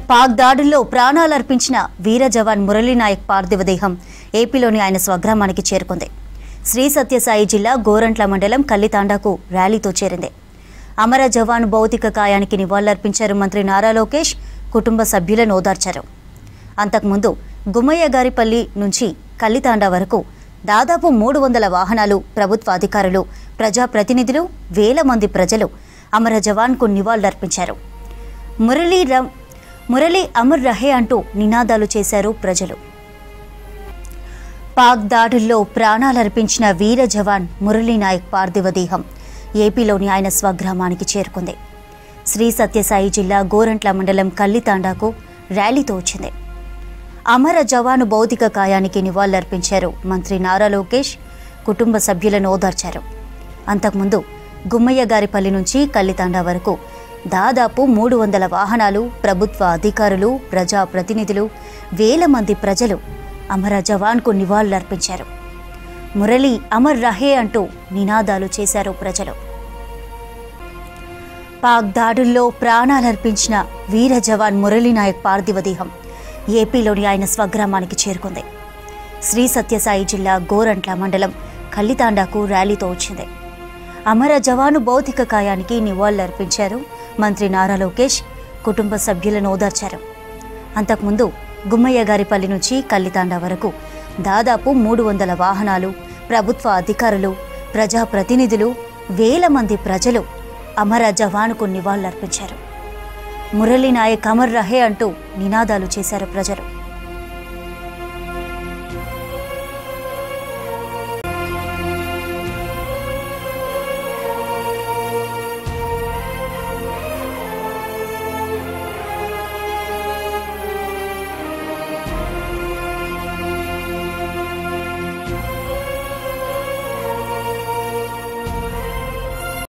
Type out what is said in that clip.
పాక్ దాడుల్లో ప్రాణాలర్పించిన వీర జవాన్ మురళీ నాయక్ పార్థివ దేహం ఏపీలోని ఆయన స్వగ్రామానికి చేరుకుంది. శ్రీ సత్యసాయి జిల్లా గోరంట్ల మండలం కల్లితాండాకు ర్యాలీతో చేరింది. అమర జవాన్ భౌతిక కాయానికి నివాళులర్పించారు మంత్రి నారా లోకేష్, కుటుంబ సభ్యులను ఓదార్చారు. అంతకుముందు గుమ్మయ్యగారిపల్లి నుంచి కల్లితాండా వరకు దాదాపు 300 వాహనాలు, ప్రభుత్వ అధికారులు, ప్రజాప్రతినిధులు, వేల మంది ప్రజలు అమర జవాన్కు నివాళులర్పించారు. మురళీ అమర్ రహే అంటూ నినాదాలు చేశారు ప్రజలు. పాక్ దాడుల్లో ప్రాణాలర్పించిన వీర జవాన్ మురళీ నాయక్ పార్థివ దేహం ఏపీలోని ఆయన స్వగ్రామానికి చేరుకుంది. శ్రీ సత్యసాయి జిల్లా గోరంట్ల మండలం కల్లితాండాకు ర్యాలీతో వచ్చింది. అమర జవాను భౌతిక కాయానికి నివాళులర్పించారు మంత్రి నారా లోకేష్, కుటుంబ సభ్యులను ఓదార్చారు. అంతకుముందు గుమ్మయ్యగారిపల్లి నుంచి కల్లితాండా వరకు దాదాపు 300 వాహనాలు, ప్రభుత్వ అధికారులు, ప్రజాప్రతినిధులు, వేల మంది ప్రజలు అమర జవాన్కు నివాళులర్పించారు. మురళీ అమర్ రహే అంటూ నినాదాలు చేశారు ప్రజలు. పాక్ దాడుల్లో ప్రాణాలర్పించిన వీర జవాన్ మురళీ నాయక్ పార్థివ దేహం ఏపీలోని ఆయన స్వగ్రామానికి చేరుకుంది. శ్రీ సత్యసాయి జిల్లా గోరంట్ల మండలం కల్లితాండాకు ర్యాలీతో వచ్చింది. అమర జవాను భౌతిక కాయానికి నివాళులర్పించారు మంత్రి నారా లోకేష్, కుటుంబ సభ్యులను ఓదార్చారు. అంతకుముందు గుమ్మయ్యగారిపల్లి నుంచి కల్లితాండా వరకు దాదాపు 300 వాహనాలు, ప్రభుత్వ అధికారులు, ప్రజాప్రతినిధులు, వేల మంది ప్రజలు అమర జవానుకు నివాళులర్పించారు. మురళీ నాయక్ అమర్ రహే అంటూ నినాదాలు చేశారు ప్రజలు.